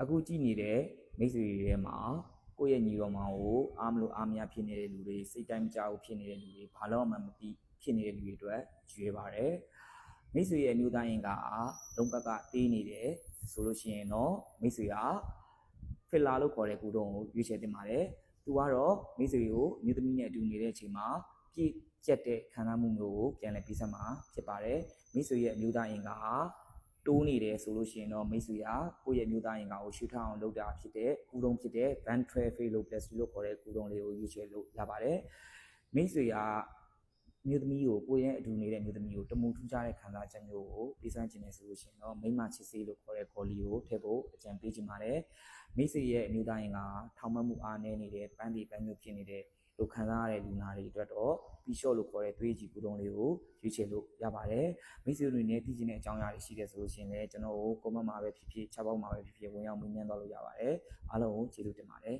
အခုကြည့်နေတဲ့မိတ်ဆွေတွေထဲမှာကိုယ့်ရဲ့ညီတော်မောင်ကိုအားမလို့အားမရဖြစ်နေတဲ့လူတွေစိတ်တိုင်းမကြောက်ဖြစ်နေတဲ့လူတွေဘာလို့မှမသိဖြစ်နေတဲ့လူတွေအတွက်ရွေးပါတယ်မိတ်ဆွေရဲ့အမျိုးသားရင်ကလုံးဘက်ကတေးနေတယ်ဆိုလို့ရှိရင်တော့မိတ်ဆွေကဖစ်လာလို့ခေါ်တဲ့ကူတုံးကိုရွေးချယ်တင်ပါတယ်သူကတော့မိတ်ဆွေကိုအမျိုးသမီးနဲ့အတူနေတဲ့အချိန်မှာပြည့်ကျက်တဲ့ခံစားမှုမျိုးကိုပြန်လည်ပြီးဆက်မှာဖြစ်ပါတယ်မိတ်ဆွေရဲ့အမျိုးသားရင်ကတိုးနေတယ်ဆိုလို့ရှိရင်တော့မိတ်ဆွေကကိုယ့်ရဲ့မျိုးသားရင်ကိုရှုထောက်အောင်လုပ်တာဖြစ်တဲ့ကူတုံးဖြစ်တဲ့ ventriculoplexy လို့ခေါ်တဲ့ကူတုံးလေးကိုရွေးချယ်လို့ရပါတယ်မိတ်ဆွေကမျိုးသမီးကိုကိုယ့်ရဲ့အတူနေတဲ့မျိုးသမီးကိုတမူထူးခြားတဲ့ခံစားချက်မျိုးကိုပေးစွမ်းခြင်းနဲ့ဆိုလို့ရှိရင်တော့မိမချစ်စေးလို့ခေါ်တဲ့ခေါ်လီကိုထည့်ဖို့အကြံပေးခြင်းပါတယ်မိတ်ဆွေရဲ့အမျိုးသားရင်ကထောင်မှတ်မှုအားနည်းနေတဲ့ပန်းတီပန်းမျိုးဖြစ်နေတဲ့လို့ခံစားရတဲ့လူနာတွေအတွက်တော့ပြီးလျှော့လို့ခေါ်တဲ့သွေးကြည်ကူတုံးလေးကိုရွေးချယ်လို့ရပါတယ်မိတ်ဆွေတွေနဲ့သိချင်တဲ့အကြောင်းအရာတွေရှိတယ်ဆိုလို့ရှိရင်လည်းကျွန်တော်ကို comment မှာပဲဖြစ်ဖြစ် chat box မှာပဲဖြစ်ဖြစ်ဝင်ရောက်မေးမြန်းသွားလို့ရပါတယ်အားလုံးကိုကျေးဇူးတင်ပါတယ်